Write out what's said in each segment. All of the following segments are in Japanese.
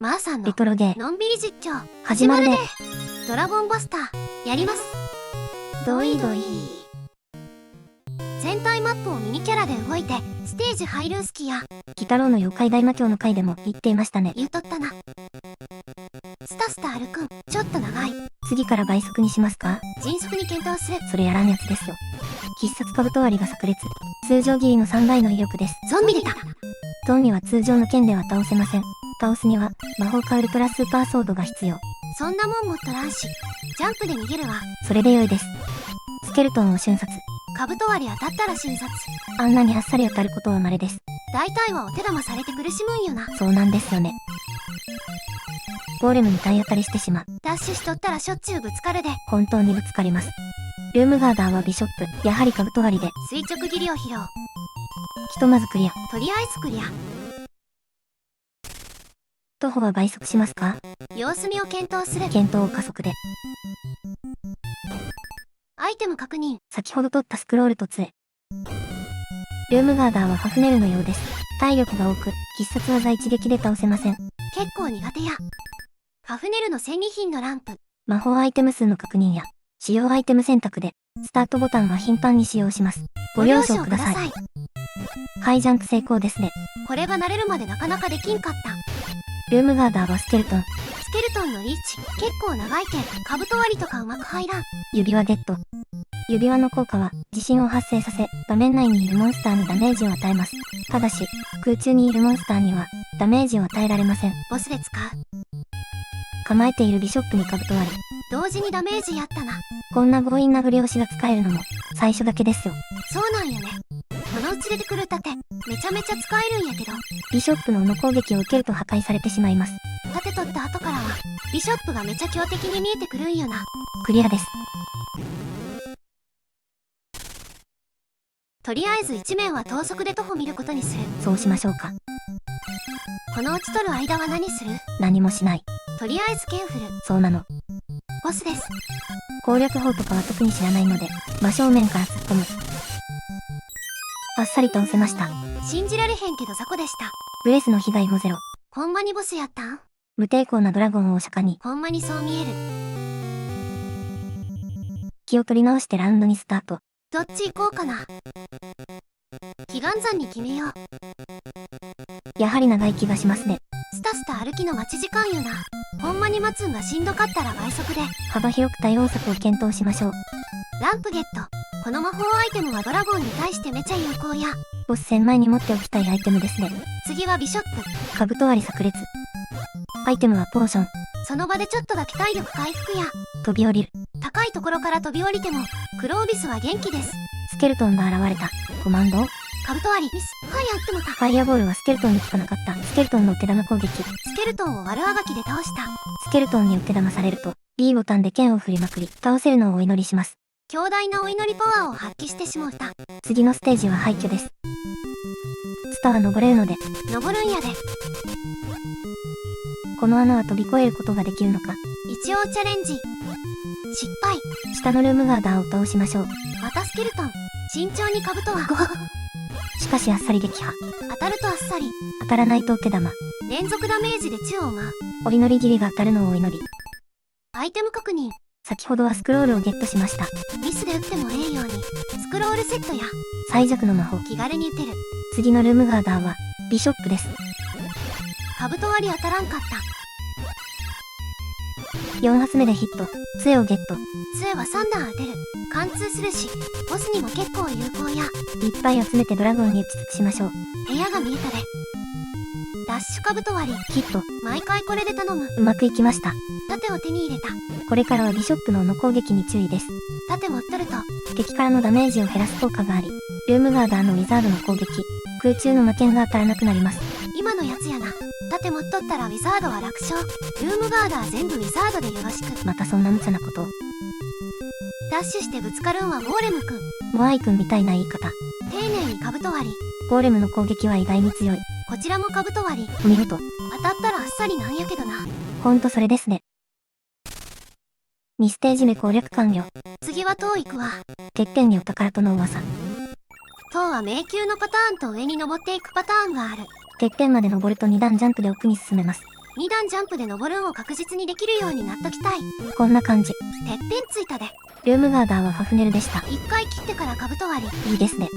マーさんのレトロゲーのんびり実況始まるで。ドラゴンバスターやります。どいどい。全体マップをミニキャラで動いてステージ入るんすきや。鬼太郎の妖怪大魔教の回でも言っていましたね。言うとったな。スタスタ歩くんちょっと長い。次から倍速にしますか？迅速に検討する。それやらんやつですよ。必殺カブト割りが炸裂。通常切りの3倍の威力です。ゾンビ出た。ゾンビは通常の剣では倒せません。倒すには魔法かウルトラスーパーソードが必要。そんなもん持っとらんし、ジャンプで逃げるわ。それで良いです。スケルトンを瞬殺。カブト割り当たったら診察。あんなにあっさり当たることは稀です。大体はお手玉されて苦しむんよな。そうなんですよね。ゴーレムに体当たりしてしまう。ダッシュしとったらしょっちゅうぶつかるで。本当にぶつかります。ルームガーダーはビショップ。やはりカブト割りで。垂直切りを披露。ひとまずクリア。とりあえずクリア。徒歩は倍速しますか？様子見を検討する。検討を加速で。アイテム確認。先ほど取ったスクロールと杖。ルームガーダーはファフネルのようです。体力が多く、必殺技一撃で倒せません。結構苦手や。ファフネルの戦利品のランプ。魔法アイテム数の確認や、使用アイテム選択で、スタートボタンは頻繁に使用します。ご了承ください。ハイジャンプ成功ですね。これが慣れるまでなかなかできんかった。ルームガーダーはスケルトン。スケルトンのリーチ、結構長いけん、カブト割りとかうまく入らん。指輪ゲット。指輪の効果は、地震を発生させ、画面内にいるモンスターにダメージを与えます。ただし、空中にいるモンスターには、ダメージを与えられません。ボスで使う。構えているビショップにカブト割り。同時にダメージやったな。こんな強引な振り押しが使えるのも、最初だけですよ。そうなんよね。このうち出てくる盾、めちゃめちゃ使えるんやけど、ビショップの斧攻撃を受けると破壊されてしまいます。盾取った後からは、ビショップがめちゃ強敵に見えてくるんよな。クリアです。とりあえず一面は等速で徒歩見ることにする。そうしましょうか。このうち取る間は何する？何もしない。とりあえず剣振る。そうなの。ボスです。攻略法とかは特に知らないので、真正面から突っ込む。あっさり倒せました。信じられへんけど雑魚でした。ブレスの被害もゼロ。ほんまにボスやったん？無抵抗なドラゴンを釈迦に。ほんまにそう見える。気を取り直してラウンドにスタート。どっち行こうかな。祈願山に決めよう。やはり長い気がしますね。スタスタ歩きの待ち時間よな。ほんまに待つんがしんどかったら倍速で。幅広く対応策を検討しましょう。ランプゲット。この魔法アイテムはドラゴンに対してめちゃ有効や。ボス戦前に持っておきたいアイテムですね。次はビショップ。カブト割り炸裂。アイテムはポーション。その場でちょっとだけ体力回復や。飛び降りる。高いところから飛び降りても、クロービスは元気です。スケルトンが現れた。コマンド？カブト割りミス。ファイヤーってもた。ファイアボールはスケルトンに効かなかった。スケルトンの手玉攻撃。スケルトンを悪あがきで倒した。スケルトンに手玉されると、B ボタンで剣を振りまくり、倒せるのをお祈りします。強大なお祈りパワーを発揮してしもうた。次のステージは廃墟です。スタは登れるので、登るんやで。この穴は飛び越えることができるのか。一応チャレンジ。失敗。下のルームガーダーを倒しましょう。またスケルトン。慎重にカブトは。しかしあっさり撃破。当たるとあっさり。当たらないと手玉。連続ダメージで宙を舞う。お祈り切りが当たるのをお祈り。アイテム確認。先ほどはスクロールをゲットしました。ミスで打ってもええように。スクロールセットや。最弱の魔法。気軽に打てる。次のルームガーダーは、ビショップです。カブト割り当たらんかった。4発目でヒット。杖をゲット。杖は3段当てる。貫通するし、ボスにも結構有効や。いっぱい集めてドラゴンに打ち尽くしましょう。部屋が見えたで。ダッシュカブト割り。ヒット。毎回これで頼む。うまくいきました。盾を手に入れた。これからはビショップの斧攻撃に注意です。盾持っとると、敵からのダメージを減らす効果があり、ルームガーダーのウィザードの攻撃、空中の魔剣が当たらなくなります。今のやつやな。盾持っとったらウィザードは楽勝。ルームガーダー全部ウィザードでよろしく。またそんな無茶なことを。ダッシュしてぶつかるんはゴーレムくん。モアイくんみたいな言い方。丁寧にカブト割り。ゴーレムの攻撃は意外に強い。こちらもカブト割り。お見事。当たったらあっさりなんやけどな。ほんとそれですね。2ステージ目攻略完了。次は塔行くわ。てっぺんにお宝との噂。塔は迷宮のパターンと上に登っていくパターンがある。てっぺんまで登ると2段ジャンプで奥に進めます。2段ジャンプで登るんを確実にできるようになっときたい。こんな感じ。てっぺんついたで。ルームガーダーはファフネルでした。1回切ってからカブト割り。いいですね。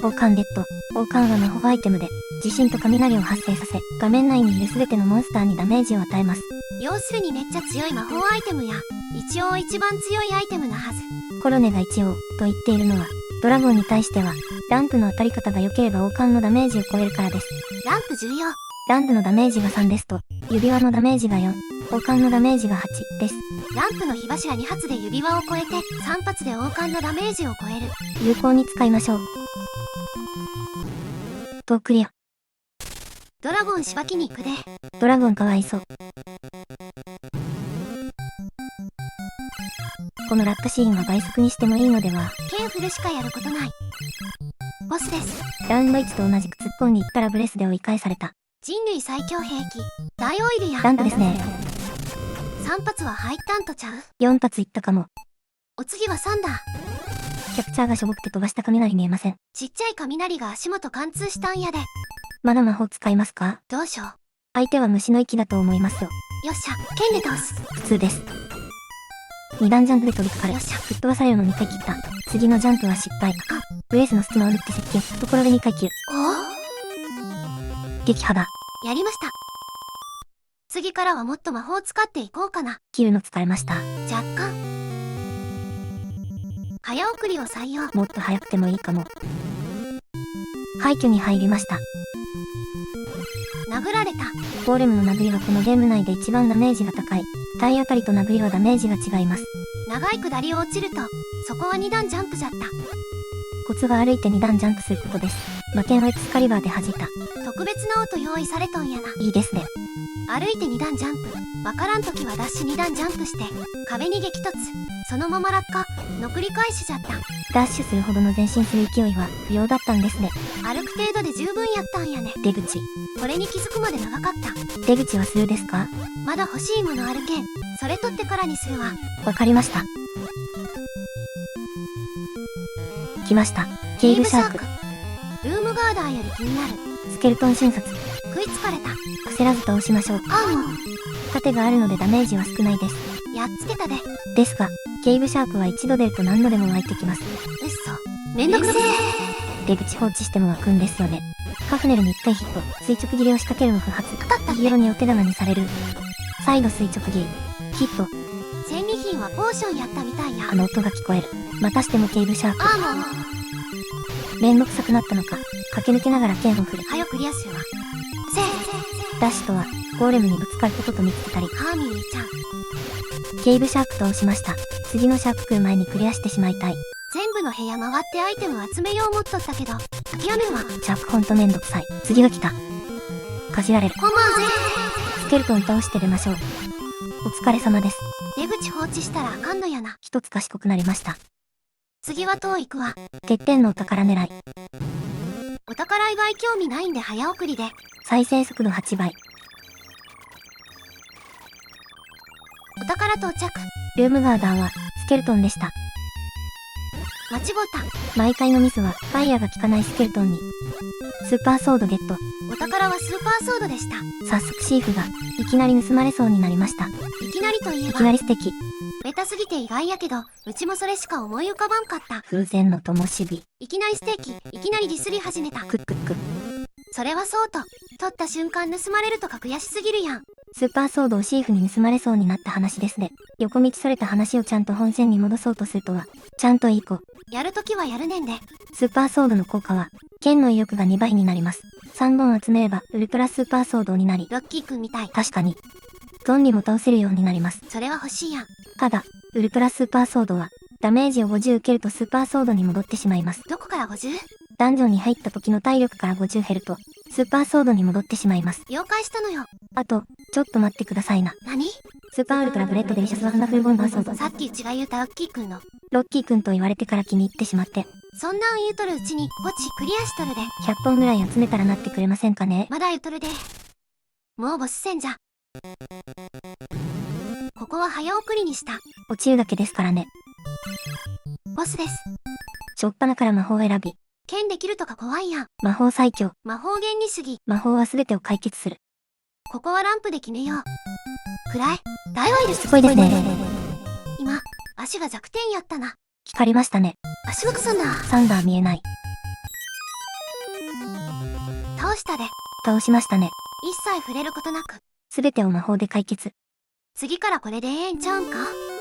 王冠デッド。王冠は魔法アイテムで、地震と雷を発生させ、画面内にいる全てのモンスターにダメージを与えます。要するにめっちゃ強い魔法アイテムや、一応一番強いアイテムなはず。コロネが一応、と言っているのは、ドラゴンに対しては、ランプの当たり方が良ければ王冠のダメージを超えるからです。ランプ重要。ランプのダメージが3ですと、指輪のダメージが4、王冠のダメージが8です。ランプの火柱2発で指輪を超えて、3発で王冠のダメージを超える。有効に使いましょう。とクリア。ドラゴンしばきに行くで。ドラゴンかわいそう。このラットシーンは倍速にしてもいいのでは。ケンフルしかやることない。ボスです。ラウンド1と同じく突っ込んに行ったらブレスで追い返された。人類最強兵器。大オイルや。ランプですね。3発は入ったんとちゃう。4発いったかも。お次は3だ。キャプチャーがしょぼくて飛ばした雷見えません。ちっちゃい雷が足元貫通したんやで。まだ魔法使いますか？どうしよう。相手は虫の息だと思いますよ。よっしゃ、剣で倒す。普通です。2段ジャンプで飛びかかる。よっしゃ。吹っ飛ばされるの2回切った。次のジャンプは失敗。ブレースの隙間を縫って接近。懐で2回切る。撃破だ。やりました。次からはもっと魔法を使っていこうかな。切るの使えました。若干。早送りを採用。もっと早くてもいいかも。廃墟に入りました。殴られた。ゴーレムの殴りはこのゲーム内で一番ダメージが高い。体当たりと殴りはダメージが違います。長い下りを落ちると、そこは2段ジャンプじゃった。コツは歩いて2段ジャンプすることです。魔剣をエクスカリバーで弾いた。特別な音用意されとんやな。いいですね。歩いて2段ジャンプ。わからんときはダッシュ2段ジャンプして、壁に激突。そのまま落下。の繰り返しじゃった。ダッシュするほどの前進する勢いは不要だったんですね。歩く程度で十分やったんやね。出口。これに気づくまで長かった。出口はスルーですか？まだ欲しいものあるけん。それ取ってからにするわ。わかりました。来ました。ケイブシャーク。ルームガーダーより気になる。スケルトン瞬殺。食いつかれた。焦らず倒しましょう。ああもう。盾があるのでダメージは少ないです。やっつけたで。ですが、ケイブシャークは一度出ると何度でも湧いてきます。うっそ。めんどくせ出口放置しても湧くんですよね。カフネルに1回ヒット、垂直切りを仕掛けるの不発。当たったヒエロにお手玉にされる。再度垂直切り。ヒット。戦利品はポーションやったみたいや。あの音が聞こえる。またしてもケイブシャーク。ああもう。めんどくさくなったのか、駆け抜けながら剣を振る。はよクリアするわ。ダッシュとは、ゴーレムにぶつかることと見つけたり。ハーミーちゃん。ケイブシャークと押しました。次のシャーク食う前にクリアしてしまいたい。全部の部屋回ってアイテム集めよう思っとったけど、諦めるわ。シャークほんとめんどくさい。次が来た。かじられる。こんばんぜ。スケルトン倒して出ましょう。お疲れ様です。出口放置したらあかんのやな。一つ賢くなりました。次は塔行くわ。てっぺんのお宝狙い。お宝以外興味ないんで早送りで。再生速度8倍。お宝到着。ルームガーダーは、スケルトンでした。間違うた。毎回のミスは、ファイヤーが効かないスケルトンに。スーパーソードゲット。お宝はスーパーソードでした。早速シーフが、いきなり盗まれそうになりました。いきなりといえいきなば、り素敵。ベタすぎて意外やけど、うちもそれしか思い浮かばんかった。風前の灯火。いきなりステーキ、いきなりディスり始めた。クックック。それはそうと、取った瞬間盗まれるとか悔しすぎるやん。スーパーソードをシーフに盗まれそうになった話ですね。横道それた話をちゃんと本線に戻そうとするとは、ちゃんといい子。やるときはやるねんで。スーパーソードの効果は、剣の威力が2倍になります。3本集めれば、ウルトラスーパーソードになり、ロッキーくんみたい。確かに、ゾンビも倒せるようになります。それは欲しいやん。ただ、ウルトラスーパーソードは、ダメージを50受けるとスーパーソードに戻ってしまいます。どこから 50？ ダンジョンに入った時の体力から50減ると、スーパーソードに戻ってしまいます。了解したのよ。あと、ちょっと待ってくださいな。何？スーパーウルトラブレッドデリシャスワンダフルボンバーソード。さっきうちが言うたロッキーくんの。ロッキーくんと言われてから気に入ってしまって、そんなん言うとるうちに、ポチクリアしとるで。 100本ぐらい集めたらなってくれませんかね。まだ言うとるで。もうボス戦じゃ。ここは早送りにした。落ちるだけですからね。ボスです。しょっぱなから魔法を選び、剣できるとか怖いやん。魔法最強。魔法原理主義。魔法は全てを解決する。ここはランプで決めよう。暗い。ダイワイルすごいですね。今、足が弱点やったな。光りましたね。足のくさんだ。サンダー見えない。倒したで。倒しましたね。一切触れることなく。すべてを魔法で解決。次からこれでええんちゃうんか？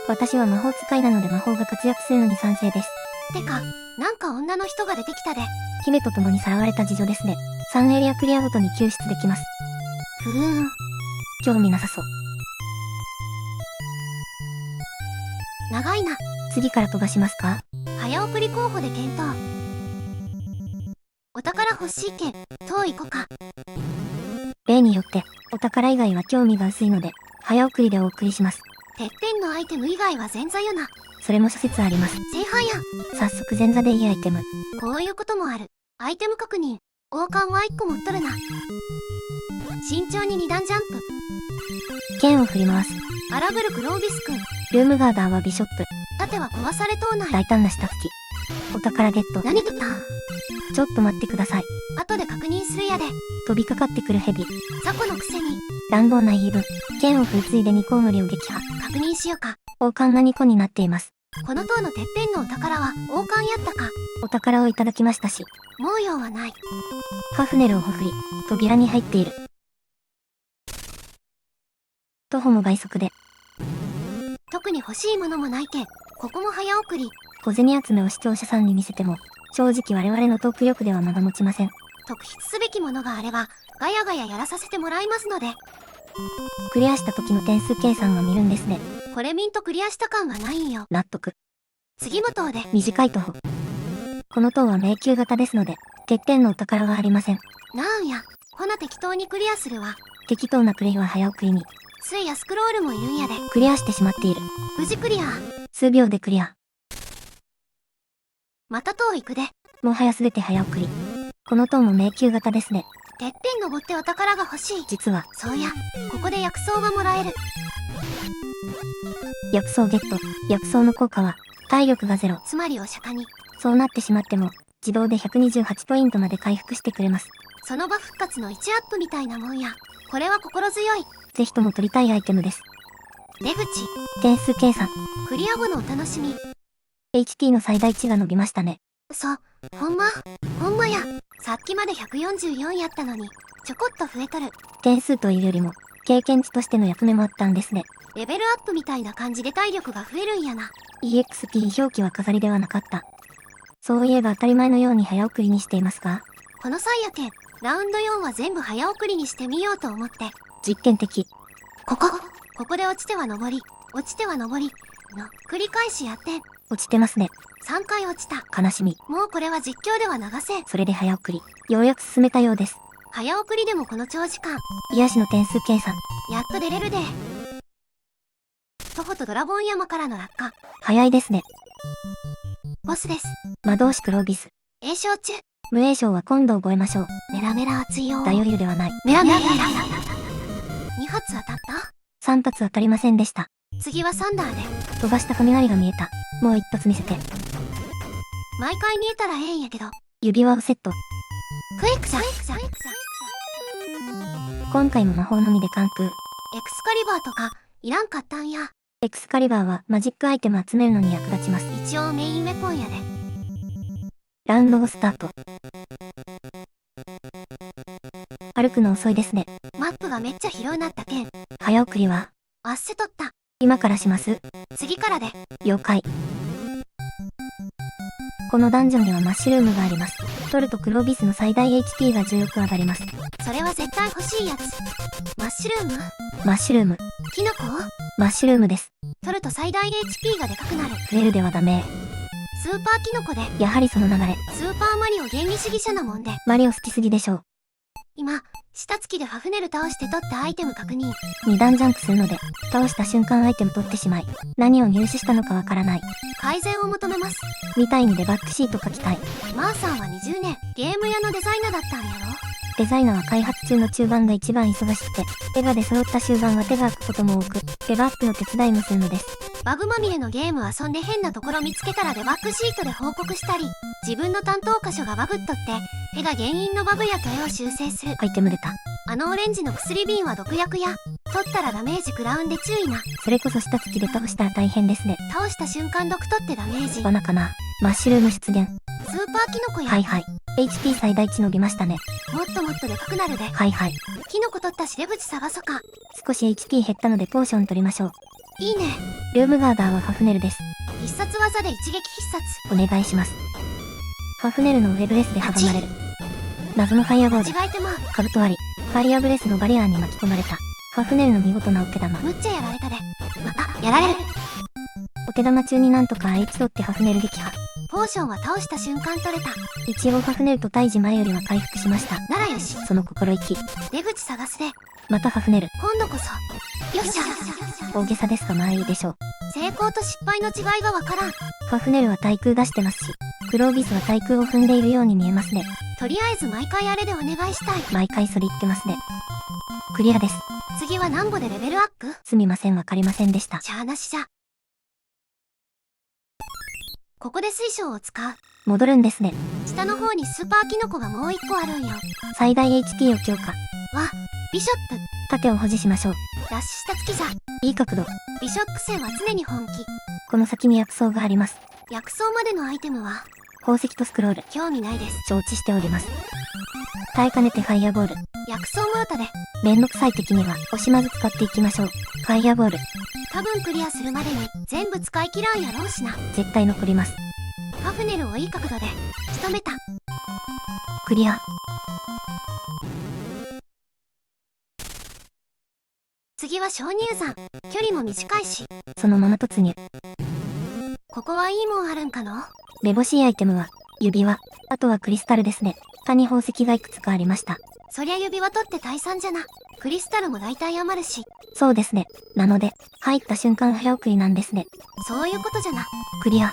私は魔法使いなので魔法が活躍するのに賛成です。てか、なんか女の人が出てきたで。姫と共にさらわれた事情ですね。3エリアクリアごとに救出できます。ふーん。興味なさそう。長いな。次から飛ばしますか？早送り候補で検討。お宝欲しいけん、遠いこか。例によって、お宝以外は興味が薄いので、早送りでお送りします。てっぺんのアイテム以外は前座よな。それも諸説あります。正反やん。早速前座でいいアイテム。こういうこともある。アイテム確認。王冠は1個持っとるな。慎重に2段ジャンプ。剣を振り回す。荒ぶるクロービス君。ルームガーダーはビショップ。盾は壊されとうない。大胆な下吹き。お宝ゲット。何とったん？ちょっと待ってください。後で確認するやで。飛びかかってくるヘビ。雑魚のくせに。乱暴な言い分。剣を振りついで2コウモリを撃破。確認しようか。王冠が2個になっています。この塔のてっぺんのお宝は王冠やったか。お宝をいただきましたし。もう用はない。ファフネルをほふり、扉に入っている。徒歩も倍速で。特に欲しいものもないけん、ここも早送り。小銭集めを視聴者さんに見せても、正直我々のトーク力ではまだ持ちません。特筆すべきものがあれば、ガヤガヤやらさせてもらいますので。クリアした時の点数計算が見るんですね。これミントクリアした感はないんよ。納得。次も塔で。短い徒歩。この塔は迷宮型ですので、てっぺんのお宝はありません。なんや。ほな適当にクリアするわ。適当なプレイは早送りに。杖やスクロールもいるんやで。クリアしてしまっている。無事クリア。数秒でクリア。また塔行くで。もはやすべて早送り。この塔も迷宮型ですね。てっぺん登ってお宝が欲しい。実は、そうや。ここで薬草がもらえる。薬草ゲット。薬草の効果は、体力が0。つまりお釈迦に。そうなってしまっても、自動で128ポイントまで回復してくれます。その場復活の1アップみたいなもんや。これは心強い。ぜひとも取りたいアイテムです。出口。点数計算。クリア後のお楽しみ。HP の最大値が伸びましたね。ほんまや。さっきまで144やったのに、ちょこっと増えとる。点数というよりも、経験値としての役目もあったんですね。レベルアップみたいな感じで体力が増えるんやな。EXP 表記は飾りではなかった。そういえば当たり前のように早送りにしていますが、この際やけん、ラウンド4は全部早送りにしてみようと思って。実験的。ここで落ちては登り、落ちては登り、の繰り返しやってん。落ちてますね。 3回落ちた。悲しみ。もうこれは実況では流せん。それで早送り。ようやく進めたようです。早送りでもこの長時間。癒しの点数計算。やっと出れるで。徒歩とドラゴン山からの落下。早いですね。ボスです。魔導士クロービス。栄唱中。無栄唱は今度覚えましょう。メラメラ熱いよ。大オイルではない。メラメラ。2発当たった？ 3発当たりませんでした。次はサンダーで。飛ばした雷が見えた。もう一発見せて。毎回見えたらええんやけど。指輪をセット。クイックさん。今回も魔法のみで完封。エクスカリバーとか、いらんかったんや。エクスカリバーはマジックアイテム集めるのに役立ちます。一応メインウェポンやで。ラウンドをスタート。歩くの遅いですね。マップがめっちゃ広うなったけん。早送りはあっせとった。今からします。次からで。了解。このダンジョンにはマッシュルームがあります。取るとクロービスの最大 HP が16上がります。それは絶対欲しいやつ。マッシュルーム？マッシュルーム。キノコ？マッシュルームです。取ると最大 HP がでかくなる。増えるではダメ。スーパーキノコで。やはりその流れ。スーパーマリオ原理主義者なもんで。マリオ好きすぎでしょう。今、下付きでファフネル倒して取ったアイテム確認。2段ジャンプするので、倒した瞬間アイテム取ってしまい、何を入手したのかわからない。改善を求めます。みたいにデバッグシート書きたい。マーさんは20年、ゲーム屋のデザイナーだったんやろ？デザイナーは開発中の中盤が一番忙しくて、絵が出揃った終盤は手が空くことも多く、デバッグの手伝いもするのです。バグまみれのゲーム遊んで変なところ見つけたらデバッグシートで報告したり、自分の担当箇所がバグっとって絵が原因のバグやと絵を修正する。アイテム出た。あのオレンジの薬瓶は毒薬や、取ったらダメージ食らうんで注意な。それこそ下突きで倒したら大変ですね。倒した瞬間毒取ってダメージ。罠かな。マッシュルーム出現。スーパーキノコや。はいはい。HP 最大値伸びましたね。もっともっとでかくなるで。はいはい。キノコ取ったし出口探そか。少し HP 減ったのでポーション取りましょう。いいね。ルームガーダーはファフネルです。必殺技で一撃必殺。お願いします。ファフネルのウェブレスで阻まれる。謎のファイアボール。間違えてまう。カブト割り。ファイアブレスのバリアーに巻き込まれた。ファフネルの見事なお手玉。むっちゃやられたで。やられる。お手玉中になんとかあいつ取ってファフネル撃破。ポーションは倒した瞬間取れた。一応ファフネルと退治前よりは回復しました。ならよし。その心意気。出口探すで。またファフネル。今度こそ。よっしゃ。大げさですがまあいいでしょう。成功と失敗の違いがわからん。ファフネルは対空出してますし、クロービスは対空を踏んでいるように見えますね。とりあえず毎回あれでお願いしたい。毎回それ言ってますね。クリアです。次は何歩でレベルアップ？すみませんわかりませんでした。しゃあなしじゃ。ここで水晶を使う。戻るんですね。下の方にスーパーキノコがもう一個あるんよ。最大 HP を強化。わ、ビショップ。盾を保持しましょう。ラッシュ下突きじゃ。いい角度。ビショップ線は常に本気。この先に薬草があります。薬草までのアイテムは宝石とスクロール。興味ないです。承知しております。耐えかねてファイアボール。薬草ムータで。めんどくさい敵には惜しまず使っていきましょう。ファイアボール。多分クリアするまでに全部使い切らんやろうしな。絶対残ります。ファフネルをいい角度で仕留めた。クリア。次は鍾乳山。距離も短いし。そのまま突入。ここはいいもんあるんかの？めぼしいアイテムは指輪。あとはクリスタルですね。他に宝石がいくつかありました。そりゃ指輪取って退散じゃな。クリスタルも大体余るし。そうですね。なので、入った瞬間早送りなんですね。そういうことじゃな。クリア。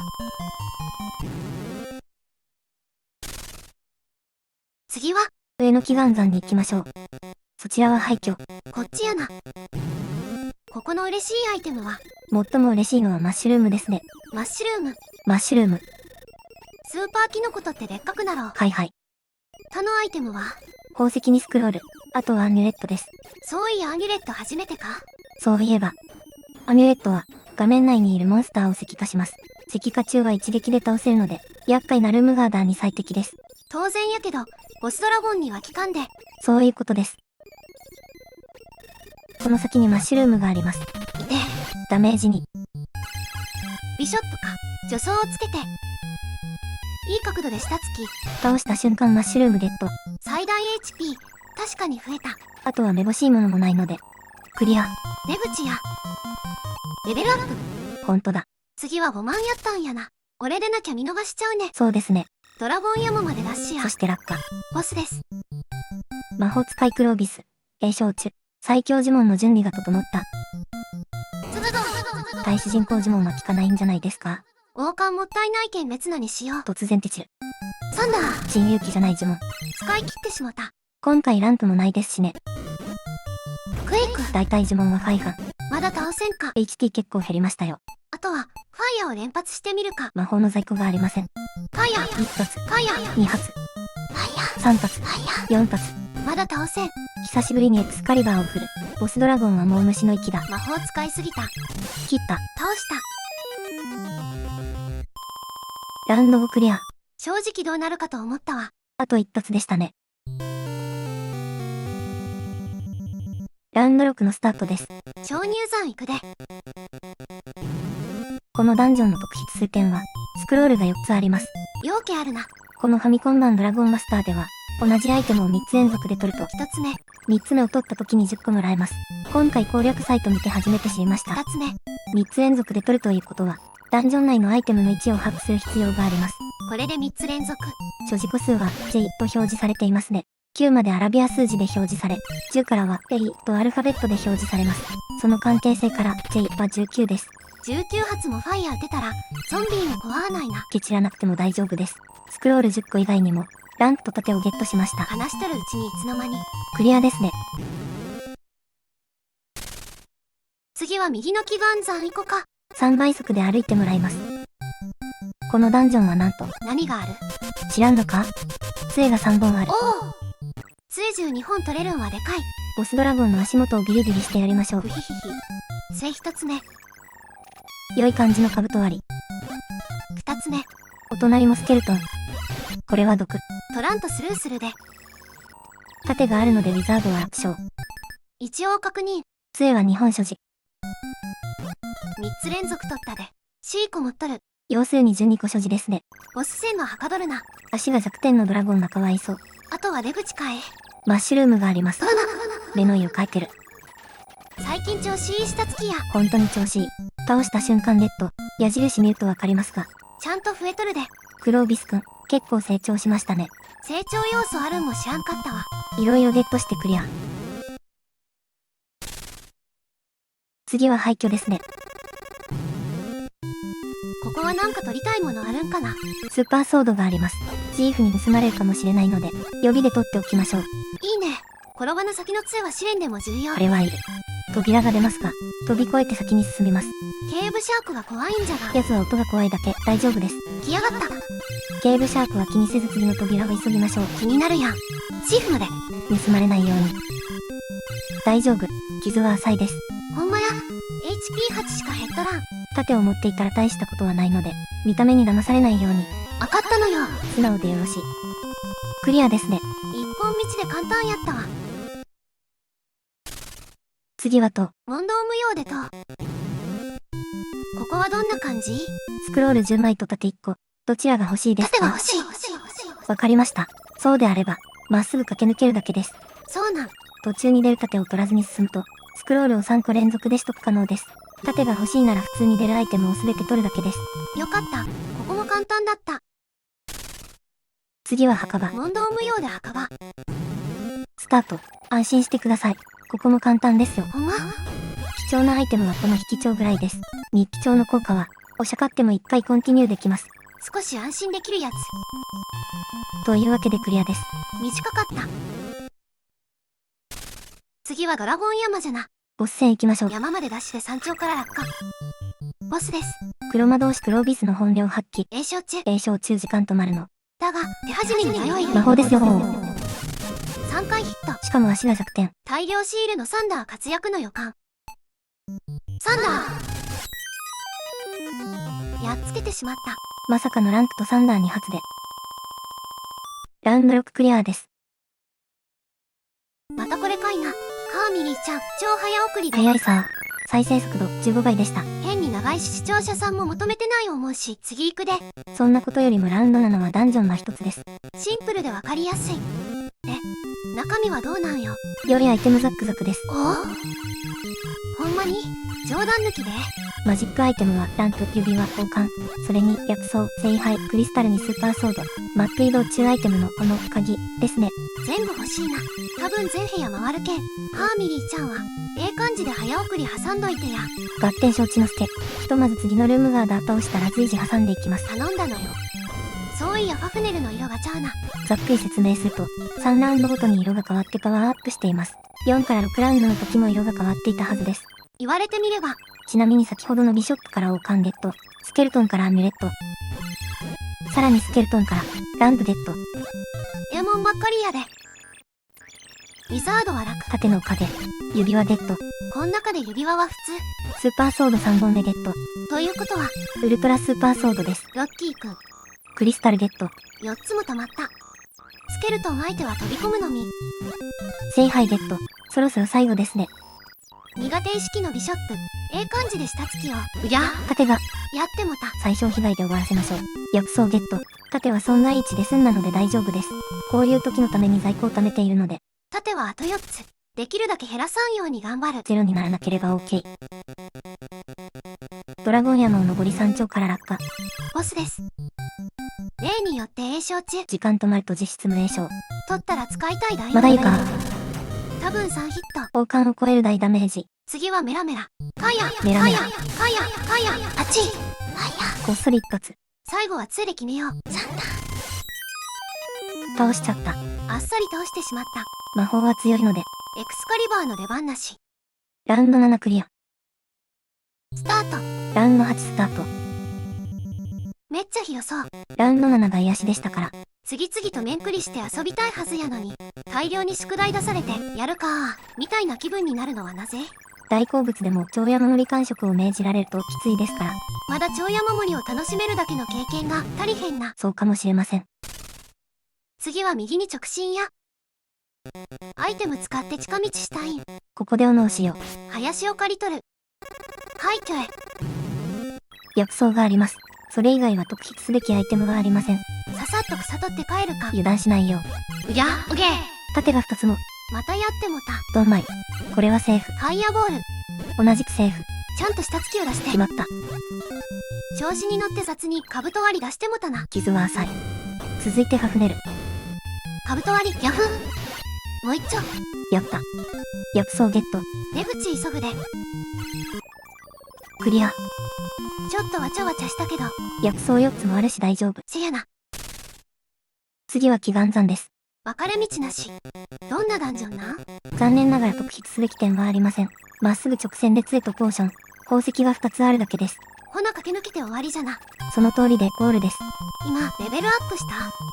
次は上の祈願山に行きましょう。そちらは廃墟。こっちやな。ここの嬉しいアイテムは最も嬉しいのはマッシュルームですね。マッシュルーム。マッシュルーム。スーパーキノコ取ってでっかくなろう。はいはい。他のアイテムは宝石にスクロール。あとはアミュレットです。そういやアミュレット初めてか。そういえば。アミュレットは画面内にいるモンスターを石化します。石化中は一撃で倒せるので、厄介なルームガーダーに最適です。当然やけど、ボスドラゴンには効かんで。そういうことです。この先にマッシュルームがあります。いて。ダメージに。ビショップか。助走をつけて。いい角度で下突き。倒した瞬間マッシュルームゲット。最大 HP。確かに増えた。あとはめぼしいものもないので。クリア。出口や。レベルアップ。ほんとだ。次は5万やったんやな。俺でなきゃ見逃しちゃうね。そうですね。ドラゴン山までラッシュや。そして落下。ボスです。魔法使いクロービス。栄唱中。最強呪文の準備が整った。大主人公呪文は効かないんじゃないですか？王冠もったいないけん滅なにしよう。突然テチル。サンダー。新勇気じゃない呪文。使い切ってしもた。今回ランプもないですしね。クエイク。大体呪文はファイファン。まだ倒せんか。HP 結構減りましたよ。あとは、ファイヤーを連発してみるか。魔法の在庫がありません。ファイヤー。1発。ファイヤー。2発。ファイヤー。 3発。ファイヤー。 4発。まだ倒せん。久しぶりにエクスカリバーを振る。ボスドラゴンはもう虫の息だ。魔法使いすぎた。切った。倒した。ラウンドをクリア。正直どうなるかと思ったわ。あと1発でしたね。ラウンド6のスタートです。鍾乳山行くで。このダンジョンの特筆する点は、スクロールが4つあります。容器あるな。このファミコン版ドラゴンマスターでは、同じアイテムを3つ連続で取ると、1つ目。 3つ目を取った時に10個もらえます。今回攻略サイト見て初めて知りました。 2つ目。 3つ連続で取るということは、ダンジョン内のアイテムの位置を把握する必要があります。これで3つ連続。所持個数は J と表示されていますね。9までアラビア数字で表示され、10からは A とアルファベットで表示されます。その関係性から J は19です。19発もファイヤー打てたら、ゾンビにも怖わないな。ケチらなくても大丈夫です。スクロール10個以外にも、ランプと盾をゲットしました。話しとるうちにいつの間に。クリアですね。次は右の祈願山行こか。3倍速で歩いてもらいます。このダンジョンはなんと、何がある？知らんのか？杖が3本ある。おお、杖12本取れるんはでかい。ボスドラゴンの足元をビリビリしてやりましょう。ふひひひ。杖1つ目、良い感じの兜割り。 2つ目、お隣もスケルトン。これは毒。取らんとスルーするで。盾があるのでウィザードは楽勝。一応確認。杖は2本所持。3つ連続取ったで。C 個持っとる。要するに12個所持ですね。ボス戦のはかどるな。足が弱点のドラゴンがかわいそう。あとは出口かえ。マッシュルームがあります。目の湯書いてる。最近調子いいした月や。本当に調子いい。倒した瞬間レッド。矢印見るとわかりますが。ちゃんと増えとるで。クロービスくん、結構成長しましたね。成長要素あるんも知らんかったわ。いろいろゲットしてクリア。次は廃墟ですね。ここはなんか取りたいものあるんかな。スーパーソードがあります。ジーフに盗まれるかもしれないので、予備で取っておきましょう。いいね。転ばぬ先の杖は試練でも重要。あれはいる。扉が出ますが、飛び越えて先に進みます。ケーブシャークが怖いんじゃが。奴は音が怖いだけ、大丈夫です。来やがった。ケーブシャークは気にせず次の扉を急ぎましょう。気になるやん。シフまで。盗まれないように。大丈夫。傷は浅いです。ほんまや。HP8 しか減っとらん。盾を持っていたら大したことはないので、見た目に騙されないように。わかったのよ。素直でよろしい。クリアですね。一本道で簡単やったわ。次はと、問答無用でと。ここはどんな感じ？スクロール10枚と盾1個。どちらが欲しいですか？盾は欲しい。わかりました。そうであれば、まっすぐ駆け抜けるだけです。そうなん。途中に出る盾を取らずに進むと、スクロールを3個連続で取得可能です。盾が欲しいなら普通に出るアイテムを全て取るだけです。よかった。ここも簡単だった。次は墓場。問答無用で墓場。スタート。安心してください。ここも簡単ですよ。ほんま？貴重なアイテムはこの引き帳ぐらいです。日記帳の効果は、お釈迦っても1回コンティニューできます。少し安心できるやつ。というわけでクリアです。短かった。次はドラゴン山じゃな。ボス戦行きましょう。山までダッシュで山頂から落下。ボスです。黒魔導士クロービスの本領発揮。栄唱中。栄唱中時間止まるの。だが、手始めに迷い。魔法ですよ。3回ヒット。しかも足が弱点。大量シールのサンダー活躍の予感。サンダー。やっつけてしまった。まさかのランプとサンダー2発で。ラウンド6クリアです。またこれかいな。カーミリーちゃん、超早送りで。早いさ。再生速度15倍でした。変に長いし視聴者さんも求めてない思うし、次行くで。そんなことよりもラウンド7はダンジョンが一つです。シンプルでわかりやすい。で、中身はどうなんよ。よりアイテムザックザクです。おお？ほんまに？冗談抜きで？マジックアイテムはランプ、指輪、交換、それに薬草、聖杯、クリスタルにスーパーソード、マップ移動中アイテムのこの鍵ですね。全部欲しいな。多分全部屋回るけん。ハーミリーちゃんは、感じで早送り挟んどいてや。合点承知の助。ひとまず次のルームガーダー倒したら随時挟んでいきます。頼んだのよ。そういやファフネルの色がちゃうな。ざっくり説明すると、3ラウンドごとに色が変わってパワーアップしています。4から6ラウンドの時も色が変わっていたはずです。言われてみれば。ちなみに先ほどのビショップから王冠ゲット、スケルトンからアミュレット、さらにスケルトンからランプゲット。えもんばっかりやで。ウィザードは楽。盾の影、指輪ゲット。こん中で指輪は普通。スーパーソード3本目ゲット。ということは、ウルトラスーパーソードです。ロッキーくん。クリスタルゲット。4つも溜まった。スケルトン相手は飛び込むのみ。聖杯ゲット。そろそろ最後ですね。苦手意識のビショップ。感じで下突きを。うりゃ盾が。やってもた。最小被害で終わらせましょう。薬草ゲット。盾はそんな位置で済んだので大丈夫です。こういう時のために在庫を貯めているので。盾はあと4つ。できるだけ減らさんように頑張る。ゼロにならなければ OK。ドラゴン山を登り山頂から落下。ボスです。例によって栄唱中。時間止まると実質無栄唱。取ったら使いたい大まだいいか。多分3ヒット。王冠を超える大ダメージ。次はメラメラ。カヤメラメラ。カヤカヤあち。こっそり一発。最後は杖で決めよう。サンダー。倒しちゃった。あっさり倒してしまった。魔法は強いので。エクスカリバーの出番なし。ラウンド7クリア。スタート。ラウンド8スタート。めっちゃ広そう。ラウンド7が癒しでしたから。次々と面繰りして遊びたいはずやのに、大量に宿題出されて、やるかみたいな気分になるのはなぜ？大好物でも長屋守り完食を命じられるときついですから。まだ長屋守りを楽しめるだけの経験が足りへんな。そうかもしれません。次は右に直進や。アイテム使って近道したいん。ここでおのをしよう。林を刈り取る。廃墟へ。薬草があります。それ以外は特筆すべきアイテムはありません。ささっと草取って帰るか。油断しないようぎゃうげー。盾が2つも。またやってもた。ドンマイ。これはセーフ。ファイヤーボール。同じくセーフ。ちゃんとした突きを出して。決まった。調子に乗って雑にカブト割り出してもたな。傷は浅い。続いてハフネル。カブト割り、ヤフー。もう一丁。やった。薬草ゲット。出口急ぐで。クリア。ちょっとわちゃわちゃしたけど。薬草4つもあるし大丈夫。せやな。次は祈願山です。分かれ道なし。どんなダンジョンな？残念ながら特筆すべき点はありません。まっすぐ直線で杖とポーション。宝石が2つあるだけです。ほな駆け抜けて終わりじゃな。その通りでゴールです。今、レベルアップし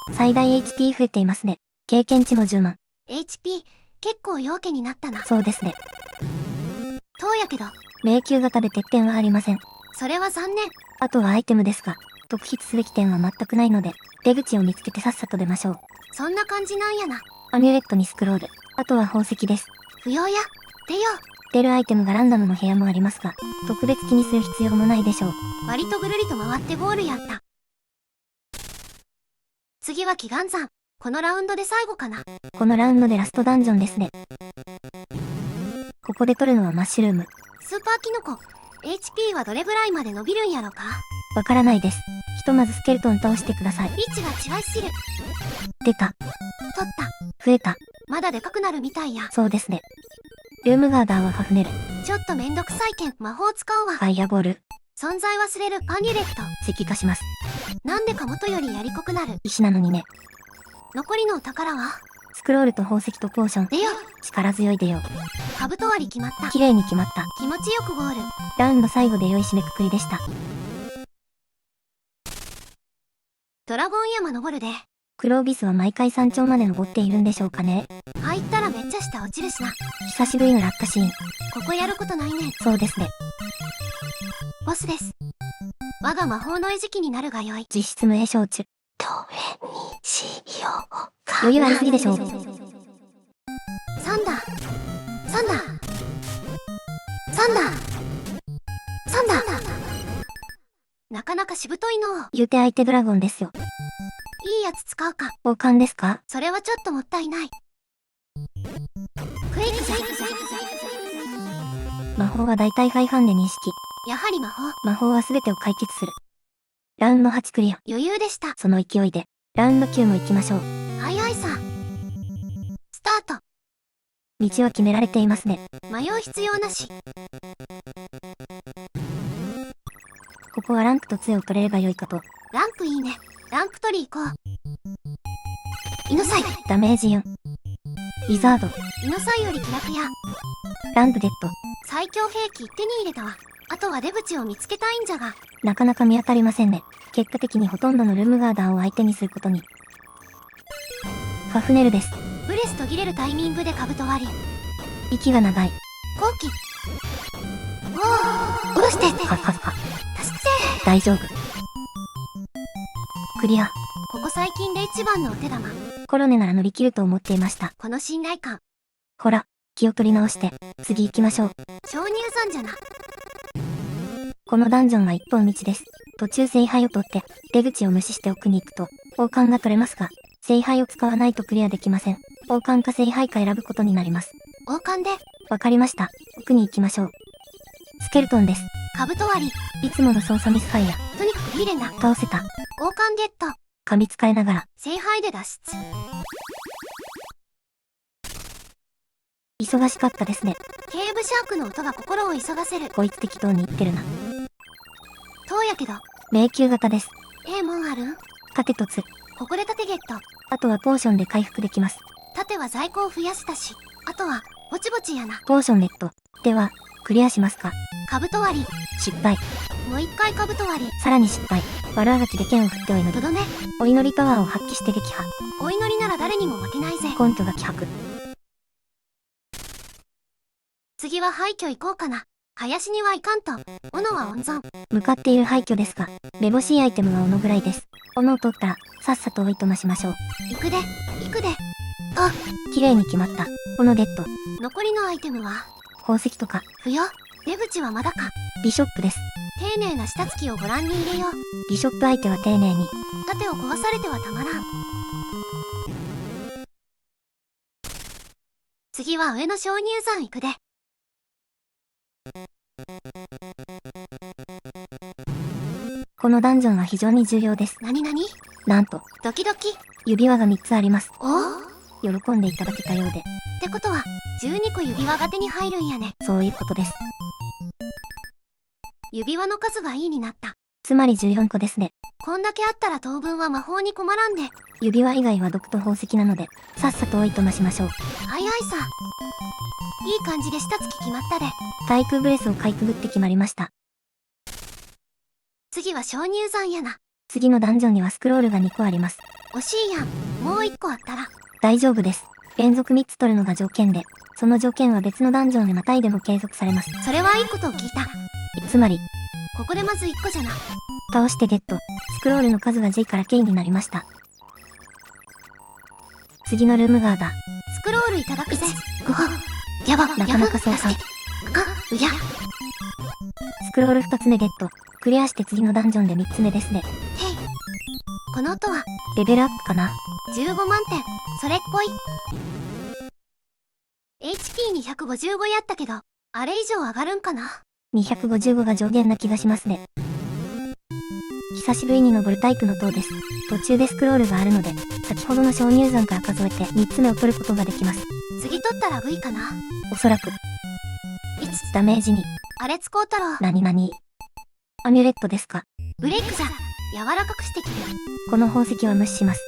た？最大 HP 増えていますね。経験値も10万。HP、結構陽気になったな。そうですね。そうやけど。迷宮型で欠点はありません。それは残念。あとはアイテムですが、特筆すべき点は全くないので、出口を見つけてさっさと出ましょう。そんな感じなんやな。アミュレットにスクロール。あとは宝石です。不要や。出よ出るアイテムがランダムの部屋もありますが、特別気にする必要もないでしょう。割とぐるりと回ってゴールやった。次は祈願山。このラウンドで最後かな。このラウンドでラストダンジョンですね。ここで取るのはマッシュルーム。スーパーキノコ。HP はどれぐらいまで伸びるんやろか？わからないです。ひとまずスケルトン倒してください。リッチが違いすぎる。出た。取った。増えた。まだでかくなるみたいや。そうですね。ルームガーダーはハフネル。ちょっとめんどくさいけん魔法使うわ。ファイアボール。存在忘れるアニュレット。石化します。なんでか元よりやりこくなる。石なのにね。残りのお宝はスクロールと宝石とポーション。でよ。力強いでよ。カブト割り決まった。綺麗に決まった。気持ちよくゴール。ラウンド最後で良い締めくくりでした。ドラゴン山登るで。クロービスは毎回山頂まで登っているんでしょうかね。入ったらめっちゃ下落ちるしな。久しぶりの落下シーン。ここやることないねん。そうですね。ボスです。我が魔法の餌食になるがよい。実質無影焼酎。どれにしようか。余裕ありすぎでしょう。3だ。3だ。3だ。3だ。なかなかしぶといの。言うて相手ドラゴンですよ。いいやつ使うか。交換ですか？それはちょっともったいない。クエイクじゃ。魔法は大体ハイハンで認識。やはり魔法。魔法は全てを解決する。ラウンド8クリア。余裕でした。その勢いで、ラウンド9も行きましょう。早いさ。スタート。道は決められていますね。迷う必要なし。ここはランクと杖を取れればよいかと。ランクいいね。ランク取り行こう。イノサイ。ダメージ4。リザード。イノサイより気楽や。ランドデッド。最強兵器手に入れたわ。あとは出口を見つけたいんじゃが。なかなか見当たりませんね。結果的にほとんどのルームガーダーを相手にすることに。ファフネルです。ブレス途切れるタイミングでカブト割り。息が長い。後期。おお。下ろして。はっはっは。助けて。大丈夫。クリア。ここ最近で一番のお手玉。コロネなら乗り切ると思っていました。この信頼感。ほら、気を取り直して、次行きましょう。鍾乳山じゃな。このダンジョンは一本道です。途中聖杯を取って、出口を無視して奥に行くと、王冠が取れますが、聖杯を使わないとクリアできません。王冠か聖杯か選ぶことになります。王冠で。わかりました。奥に行きましょう。スケルトンです。カブト割り。いつもの操作ミスファイア。とにかくフィレンだ。倒せた。王冠ゲット。噛みつかれながら。聖杯で脱出。忙しかったですね。ケーブシャークの音が心を急がせる。こいつ適当に言ってるな。そうやけど。迷宮型です。もんあるん？盾とつ。ここで盾ゲット。あとはポーションで回復できます。盾は在庫を増やしたし、あとはぼちぼちやな。ポーションレッド。では、クリアしますか？兜割り。失敗。もう一回兜割り。さらに失敗。悪あがきで剣を振ってお祈り。とどめ。お祈りパワーを発揮して撃破。お祈りなら誰にも負けないぜ。根拠が希薄。次は廃墟行こうかな。林には行かんと。斧は温存。向かっている廃墟ですが、めぼしいアイテムは斧ぐらいです。斧を取ったら、さっさとおいとましましょう。行くで、行くで。綺麗に決まった。斧ゲット。残りのアイテムは宝石とか、不要。出口はまだか。ビショップです。丁寧な下付きをご覧に入れよう。ビショップ相手は丁寧に。盾を壊されてはたまらん。次は上の鍾乳山行くで。このダンジョンは非常に重要です。なになに？なんと、ドキドキ。指輪が3つあります。おお。喜んでいただけたようで。ってことは、12個指輪が手に入るんやね。そういうことです。指輪の数がいいになった。つまり14個ですね。こんだけあったら当分は魔法に困らんで。指輪以外は毒と宝石なので、さっさとおいとましましょう。あいあいさ。いい感じで下付き決まったで。対空ブレスをかいくぐって決まりました。次は鍾乳山やな。次のダンジョンにはスクロールが2個あります。惜しいやん。もう1個あったら。大丈夫です。連続3つ取るのが条件で、その条件は別のダンジョンでまたいでも継続されます。それはいいことを聞いた。つまり、ここでまず1個じゃな。倒してゲット。スクロールの数が J から K になりました。次のルームガーだ。スクロールいただくぜ。ごほ。やば、なかなかそうか。うや。スクロール2つ目ゲット。クリアして次のダンジョンで3つ目ですね。へい。この音はレベルアップかな。15万点。それっぽい。HP に155やったけど、あれ以上上がるんかな。255が上限な気がしますね。久しぶりに登るタイプの塔です。途中でスクロールがあるので、先ほどの鍾乳山から数えて3つ目を取ることができます。次取ったら V かな。おそらく。1、ダメージに。あれ使うたろ。なになに。アミュレットですか。ブレイクじゃ。柔らかくしてきる。この宝石は無視します。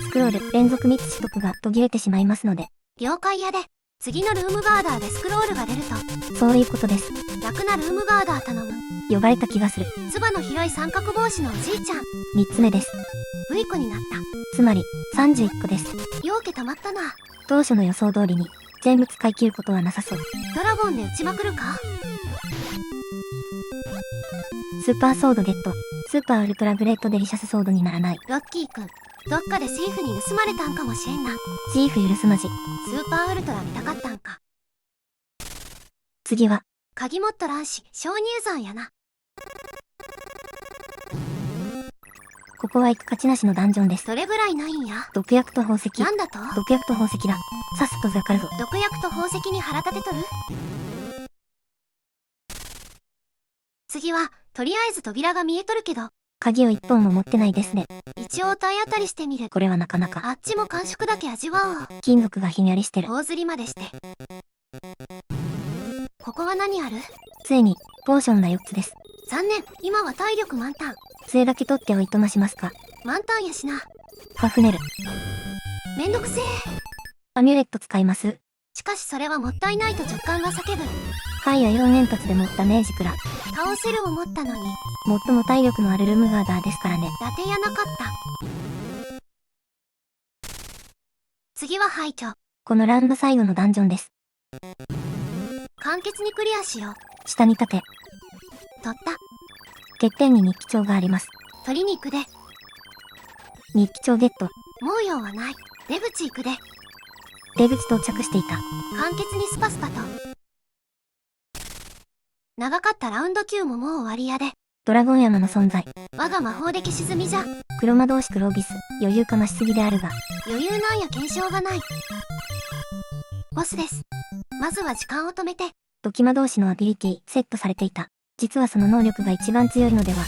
スクロール連続3つ取得が途切れてしまいますので。了解やで。次のルームガーダーでスクロールが出ると。そういうことです。楽なルームガーダー頼む。呼ばれた気がする。つばの広い三角帽子のおじいちゃん。3つ目です。 V 個になった。つまり31個です。ようけたまったな。当初の予想通りに全部使い切ることはなさそう。ドラゴンで撃ちまくるか。スーパーソードゲット。スーパーウルトラグレートデリシャスソードにならない。ロッキーくん、どっかでシーフに盗まれたんかもしれんな。シーフ許すまじ。スーパーウルトラ見たかったんか。次は鍵持っとらんし鍾乳山やな。ここは行く価値なしのダンジョンです。どれぐらいないんや。毒薬と宝石。なんだと。毒薬と宝石だ。さっさとざかるぞ。毒薬と宝石に腹立てとる。次はとりあえず扉が見えとるけど鍵を1本も持ってないですね。一応体当たりしてみる。これはなかなか。あっちも感触だけ味わおう。金属がひんやりしてる。頬ずりまでして。ここは何ある。ついにポーションが4つです。残念、今は体力満タン。杖だけ取っておいとましますか。満タンやしな。ファフネル。めんどくせえ。アミュレット使います。しかしそれはもったいないと直感が叫ぶ。はいアイロン連発でもダメージくら。倒せる思ったのに。最も体力のあるルームガーダーですからね。伊達やなかった。次は廃墟。このラウンド最後のダンジョンです。簡潔にクリアしよう。下に立て。取った。欠点に日記帳があります。取りに行くで。日記帳ゲット。もう用はない。出口行くで。出口到着していた。簡潔にスパスパと。長かったラウンド9ももう終わりやで。ドラゴン山の存在。我が魔法で消し済みじゃ。黒魔導士クロービス。余裕かましすぎであるが。余裕なんや検証がない。ボスです。まずは時間を止めて。ドキ魔導士のアビリティセットされていた。実はその能力が一番強いのでは。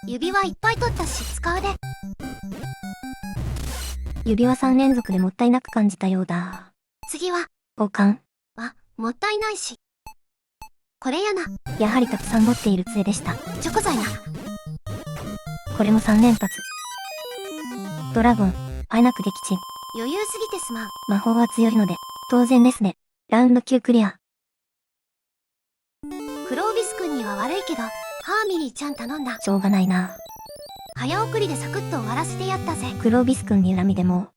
指輪いっぱい取ったし使うで。指輪3連続でもったいなく感じたようだ。次は交換。あ、もったいないし。これやな。やはりたくさん持っている杖でした。チョコ材な。これも3連発。ドラゴン。あえなく撃沈。余裕すぎてすまん。魔法は強いので、当然ですね。ラウンド9クリア。クロービス君には悪いけど、ハーミリーちゃん頼んだ。しょうがないな。早送りでサクッと終わらせてやったぜ。クロービス君に恨みでも。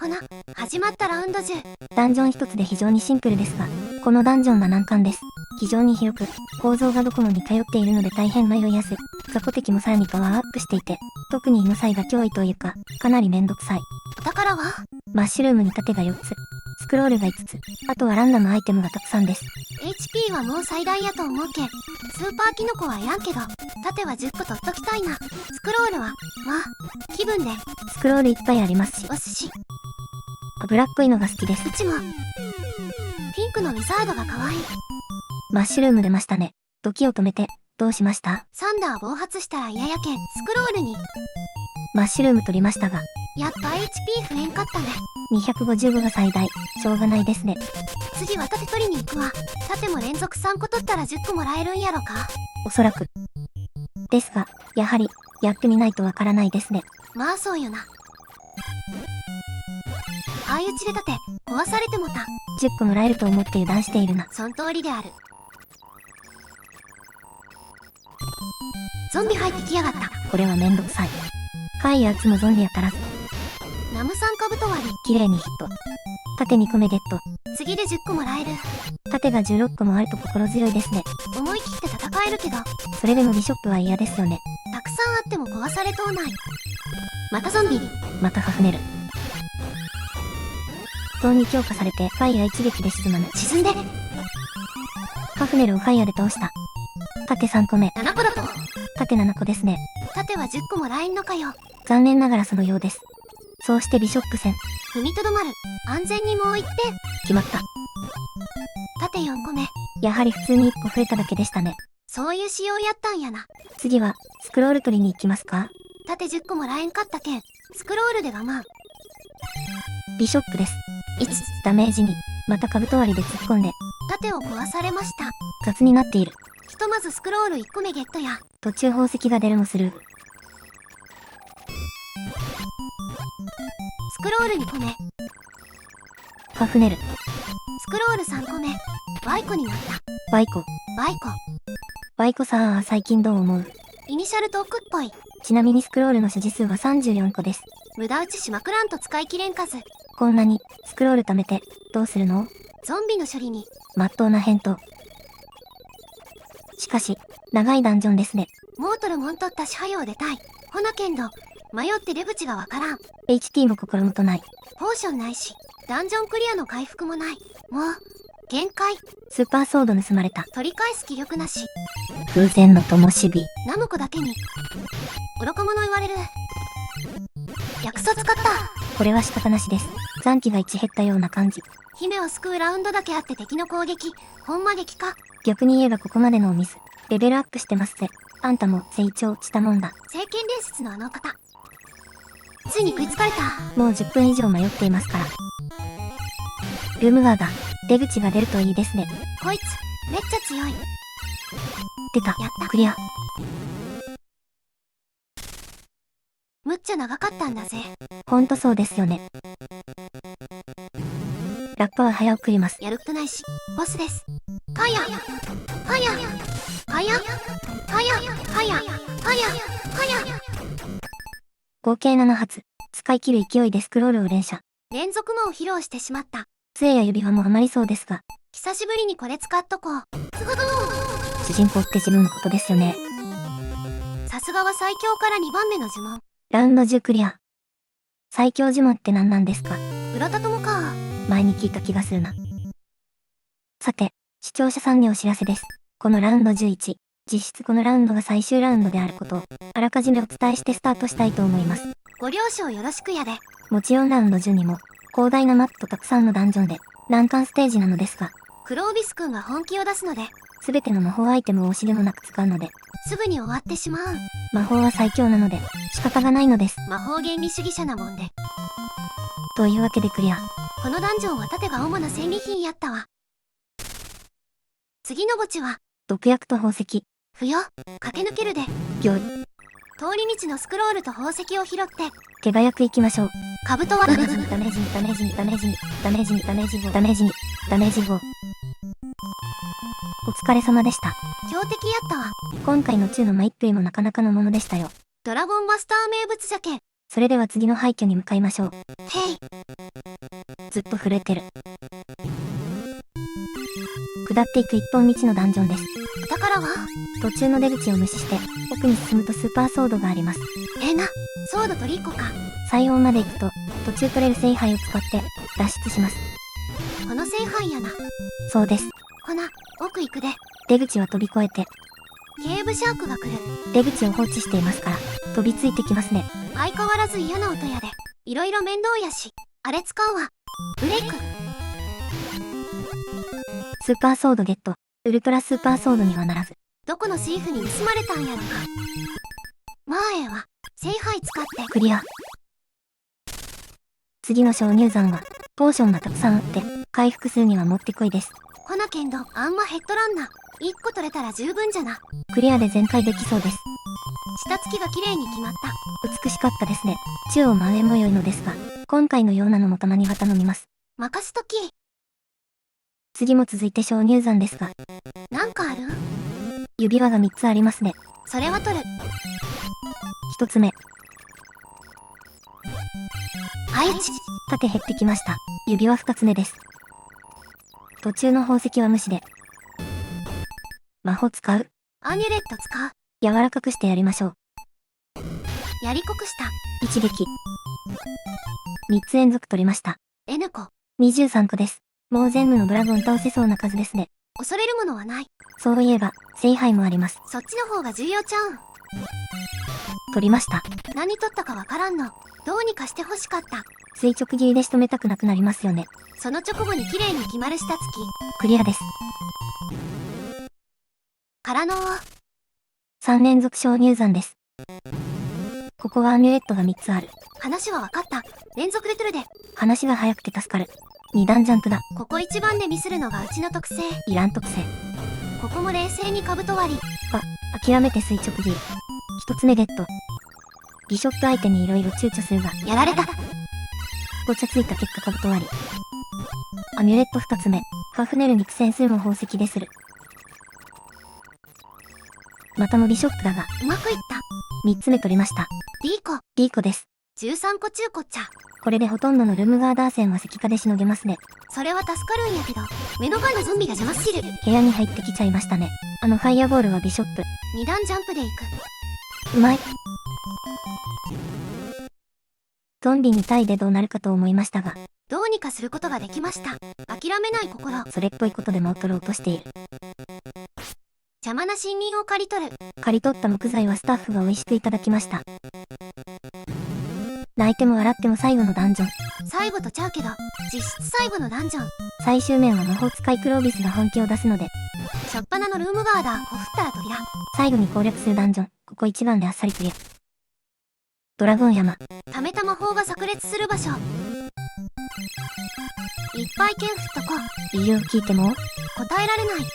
ほな、始まったラウンド10。ダンジョン一つで非常にシンプルですが、このダンジョンは難関です。非常に広く、構造がどこも似通っているので大変迷いやすい。雑魚敵もさらにパワーアップしていて、特に犬才が脅威というか、かなりめんどくさい。お宝はマッシュルームに盾が4つ、スクロールが5つ、あとはランダムアイテムがたくさんです。HP はもう最大やと思うけん。スーパーキノコはいらんけど、盾は10個取っときたいな。スクロールは、まあ、気分で。スクロールいっぱいありますし、お寿司。脂っこいのが好きです。うちも。ピンクのウィザードが可愛い。マッシュルーム出ましたね。時を止めて、どうしました？サンダー暴発したら嫌やけん。スクロールに。マッシュルーム取りましたが、やっぱ HP 増えんかったね。255が最大。しょうがないですね。次は盾取りに行くわ。盾も連続3個取ったら10個もらえるんやろか。おそらく。ですが、やはり、やってみないとわからないですね。まあそうよな。相打ちで盾、壊されてもた。10個もらえると思って油断しているな。そん通りである。ゾンビ入ってきやがった。これはめんどくさい。怪やつもゾンビ当たらず。ナムサンカブト割り。綺麗にヒット。盾2個目ゲット。次で10個もらえる。盾が16個もあると心強いですね。思い切って戦えるけど、それでもビショップは嫌ですよね。たくさんあっても壊されとうない。またゾンビ。またハフネル。不当に強化されてファイヤー一撃で沈まぬ。沈んで。ハフネルをファイヤーで倒した。盾3個目。 7個だと。盾7個ですね。盾は10個もらえんのかよ。残念ながらそのようです。そうしてビショップ戦。踏みとどまる。安全にもう一点。決まった。盾4個目。やはり普通に1個増えただけでしたね。そういう仕様やったんやな。次は、スクロール取りに行きますか？盾10個もらえんかったけん、スクロールで我慢。ビショップです。1、ダメージ2、また兜割りで突っ込んで、盾を壊されました。雑になっている。ひとまずスクロール1個目ゲットや。途中宝石が出るもスルー。スクロール2個目。ハフネル。スクロール3個目。バイコになった。バイコ。バイコ。バイコさあ最近どう思う？イニシャルトークっぽい。ちなみにスクロールの所持数は34個です。無駄打ちしまくらんと使い切れん数。こんなに、スクロール貯めて、どうするの？ゾンビの処理に。まっとうな返答。しかし、長いダンジョンですね。モートルモン取った支配を出たい。ほなけんど、迷って出口がわからん。HT も心もとない。ポーションないし、ダンジョンクリアの回復もない。もう、限界。スーパーソード盗まれた。取り返す気力なし。偶然の灯火。ナムコだけに。愚か者言われる。約束使った。これは仕方なしです。残機が1減ったような感じ。姫を救うラウンドだけあって敵の攻撃、ほんま撃か。逆に言えばここまでのおミス。レベルアップしてますぜ。あんたも成長したもんだ。聖剣伝説のあの方。ついに食いつかれた。もう10分以上迷っていますから。ルームガーだ。出口が出るといいですね。こいつ、めっちゃ強い。出た。やった。クリア。むっちゃ長かったんだぜ。ほんとそうですよね。ラッパは早送ります。やるっとないし、ボスです。ファイヤーファイヤーファイヤーファイヤーファイヤーファイヤーファイヤー。合計7発。使い切る勢いでスクロールを連射。連続魔を披露してしまった。杖や指輪も余りそうですが。久しぶりにこれ使っとこう。すごどー。主人公って自分のことですよね。さすがは最強から2番目の呪文。ラウンド10クリア。最強呪文って何なんですか？浦田友か。前に聞いた気がするな。さて、視聴者さんにお知らせです。このラウンド11、実質このラウンドが最終ラウンドであることを、あらかじめお伝えしてスタートしたいと思います。ご了承よろしくやで。もちろんラウンド12も、広大なマップとたくさんのダンジョンで、難関ステージなのですが、クロービス君が本気を出すので、すべての魔法アイテムを惜しげもなく使うので、すぐに終わってしまう。魔法は最強なので、仕方がないのです。魔法原理主義者なもんで。というわけでクリア。このダンジョンは盾が主な戦利品やったわ。次の墓地は、毒薬と宝石。不要、駆け抜けるで。御意。通り道のスクロールと宝石を拾って、手早く行きましょう。カブトはダメージにダメージにダメージにダメージにダメージにダメージにダメージにダメージを。お疲れ様でした。強敵やったわ。今回の中のマイップイもなかなかのものでしたよ。ドラゴンバスター名物じゃけん。それでは次の廃墟に向かいましょう。へい。ずっと震えてる。下っていく一本道のダンジョンです。だからは、途中の出口を無視して、奥に進むとスーパーソードがあります。ソード取り1個か。最音まで行くと、途中取れる聖杯を使って脱出します。この聖杯やな。そうです。ほな、奥行くで。出口は飛び越えて、ケーブシャークが来る。出口を放置していますから、飛びついてきますね。相変わらず嫌な音やで。いろいろ面倒やし。あれ使うわ。ブレイク。スーパーソードゲット。ウルトラスーパーソードにはならず。どこのシーフに盗まれたんやろか。まあええわ。聖杯使って。クリア。次の鍾乳山は、ポーションがたくさんあって、回復数にはもってこいです。ほなけんど、あんま減っとらんな。1個取れたら十分じゃな。クリアで全開できそうです。下付きが綺麗に決まった。美しかったですね。中央真上も良いのですが、今回のようなのもたまには頼みます。任すとき。次も続いて鍾乳山ですが、なんかある？指輪が3つありますね。それは取る。1つ目。はいち。縦減ってきました。指輪2つ目です。途中の宝石は無視で。魔法使う？アミュレット使う。柔らかくしてやりましょう。やりこくした。一撃。3つ連続取りました。N 個。23個です。もう全部のドラゴン倒せそうな数ですね。恐れるものはない。そういえば、聖杯もあります。そっちの方が重要ちゃうん。取りました。何取ったかわからんの。どうにかして欲しかった。垂直切りで仕留めたくなくなりますよね。その直後に綺麗に決まる下付き。クリアです。からの3連続鍾乳山です。ここはアミュレットが3つある。話はわかった。連続で取るで。話が早くて助かる。2段ジャンプだ。ここ一番でミスるのがうちの特性。いらん特性。ここも冷静に兜割り。諦めて垂直切り。1つ目ゲット。ビショップ相手に色々躊躇するが、やられた。ごちゃついた結果兜割り。アミュレット2つ目。ファフネル肉戦数も宝石でする。またもビショップだが、うまくいった。 3つ目取りました。D 個。D 個です。13個中個っちゃ。これでほとんどのルームガーダー戦は石化でしのげますね。それは助かるんやけど、目の前のゾンビが邪魔すぎる。部屋に入ってきちゃいましたね。ファイアボールはビショップ。2段ジャンプで行く。うまい。ゾンビに対でどうなるかと思いましたが、どうにかすることができました。諦めない心。それっぽいことでも取ろうとしている。邪魔な森林を刈り取る。刈り取った木材はスタッフが美味しくいただきました。泣いても笑っても最後のダンジョン。最後とちゃうけど、実質最後のダンジョン。最終面は魔法使いクロービスが本気を出すので、しょっぱなのルームガーダー、こふったら扉。最後に攻略するダンジョン、ここ一番であっさりクリア。ドラゴン山。溜めた魔法が炸裂する場所。いっぱい剣振っとこう。理由を聞いても答えられない。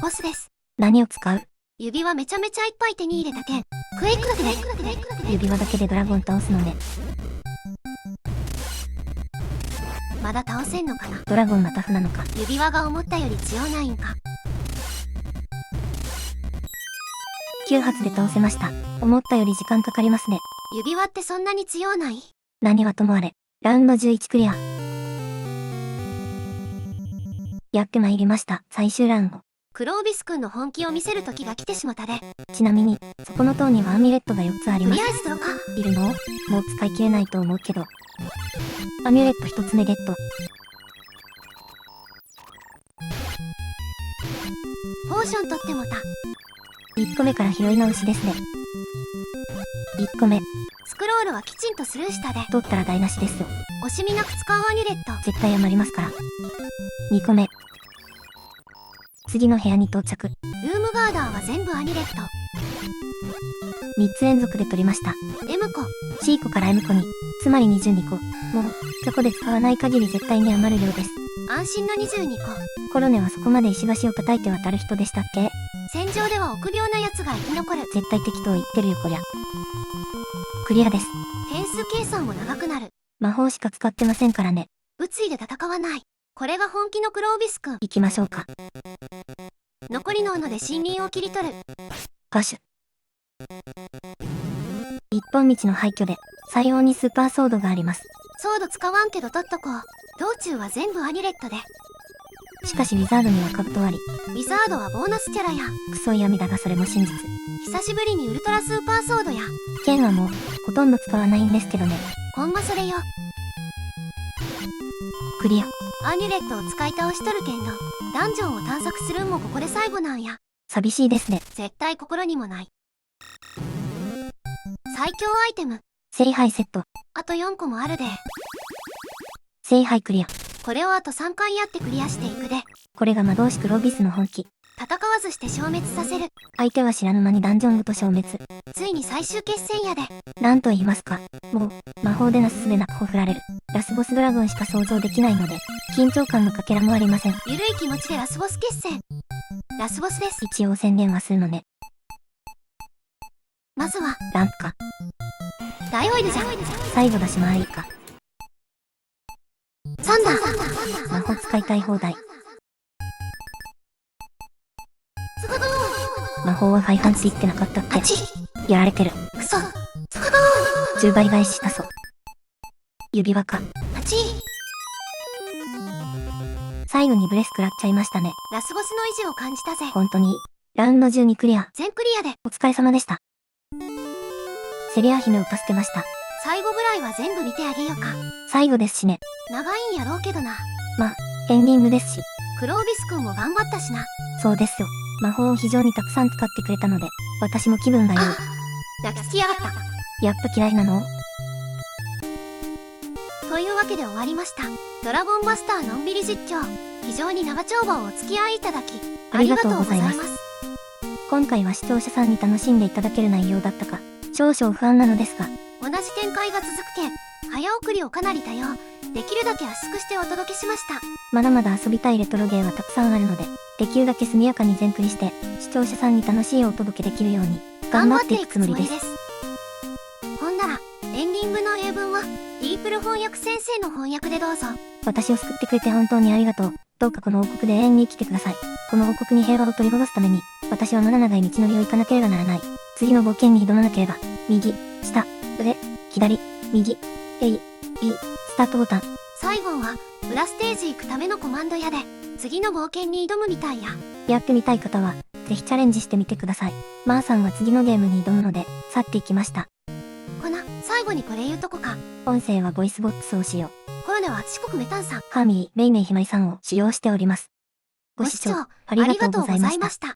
ボスです。何を使う？指輪めちゃめちゃいっぱい手に入れたけん。クエイクだけで。指輪だけでドラゴン倒すのね。まだ倒せんのかな。ドラゴンがタフなのか。指輪が思ったより強ないんか。9発で倒せました。思ったより時間かかりますね。指輪ってそんなに強ない？何はともあれ、ラウンド11クリア。やってまいりました、最終ラウンド。クロービス君の本気を見せる時が来てしまったで。ちなみに、そこの塔にはアミュレットが4つあります。とりあえずどうか。いるの？もう使い切れないと思うけど。アミュレット1つ目ゲット。ポーション取ってもた。1個目から拾い直しですね。1個目。スクロールはきちんとスルーしたで。取ったら台無しですよ。惜しみなく使うアミュレット。絶対余りますから。2個目。次の部屋に到着。ルームガーダーは全部アミュレット。3つ連続で取りました。M 個。C 個から M 個に、つまり22個。もう、チョコで使わない限り絶対に余る量です。安心の22個。コロネはそこまで石橋を叩いて渡る人でしたっけ？戦場では臆病な奴が生き残る。絶対適当言ってるよこりゃ。クリアです。点数計算も長くなる。魔法しか使ってませんからね。物理で戦わない。これが本気のクロービス君。行きましょうか。残りの斧で森林を切り取る。パシュ。一本道の廃墟で、最用にスーパーソードがあります。ソード使わんけど取っとこう。道中は全部アニュレットで。しかしウィザードには兜あり。ウィザードはボーナスキャラや。クソ嫌味だがそれも真実。久しぶりにウルトラスーパーソードや。剣はもう、ほとんど使わないんですけどね。ほんまそれよ。クリア。アニュレットを使い倒しとるけんど、ダンジョンを探索するんもここで最後なんや。寂しいですね。絶対心にもない。最強アイテム。聖杯セット。あと4個もあるで。聖杯クリア。これをあと3回やってクリアしていくで。これが魔導士クロービスの本気。戦わずして消滅させる。相手は知らぬ間にダンジョンごと消滅。ついに最終決戦やで。なんと言いますか。もう、魔法でなすすべなくほふられる。ラスボスドラゴンしか想像できないので、緊張感のかけらもありません。ゆるい気持ちでラスボス決戦。ラスボスです。一応宣言はするのね。まずは、ランプか。大オイルじゃん。最後だしまあいいか。サンダー。魔法使いたい放題。スゴドー。魔法はファイハンって言ってなかったっけ？あち。やられてる。クソ。スゴド10倍返ししたそう。指輪か。ー。あち。最後にブレス食らっちゃいましたね。ラスボスの意地を感じたぜ。本当に。ラウンド12クリア。全クリアで。お疲れ様でした。セリア姫を助けました。最後ぐらいは全部見てあげようか。最後ですしね。長いんやろうけどな。エンディングですし。クロービス君も頑張ったしな。そうですよ。魔法を非常にたくさん使ってくれたので、私も気分がいい。泣きつきやがった。やっぱ嫌いなの？というわけで終わりました。ドラゴンマスターのんびり実況。非常に長丁場をお付き合いいただき、ありがとうございます。今回は視聴者さんに楽しんでいただける内容だったか、少々不安なのですが、同じ展開が続くけん、早送りをかなり多用、できるだけ圧縮してお届けしました。まだまだ遊びたいレトロゲーはたくさんあるので、できるだけ速やかに全クリして、視聴者さんに楽しいお届けできるように、頑張っていくつもりです。ほんなら、エンディングの英文は、ディープル翻訳先生の翻訳でどうぞ。私を救ってくれて本当にありがとう。どうかこの王国で永遠に生きてください。この王国に平和を取り戻すために、私はまだ長い道のりを行かなければならない。次の冒険に挑まなければ、右、下、上、左、右、A、B、スタートボタン。最後は、裏ステージ行くためのコマンドやで、次の冒険に挑むみたいや。やってみたい方は、ぜひチャレンジしてみてください。マーさんは次のゲームに挑むので、去っていきました。ほな、最後にこれ言うとこか。音声はボイスボックスを使用。コロネは四国メタンさん。ハーミー、メイメイひまいさんを使用しております。ご視聴ありがとうございました。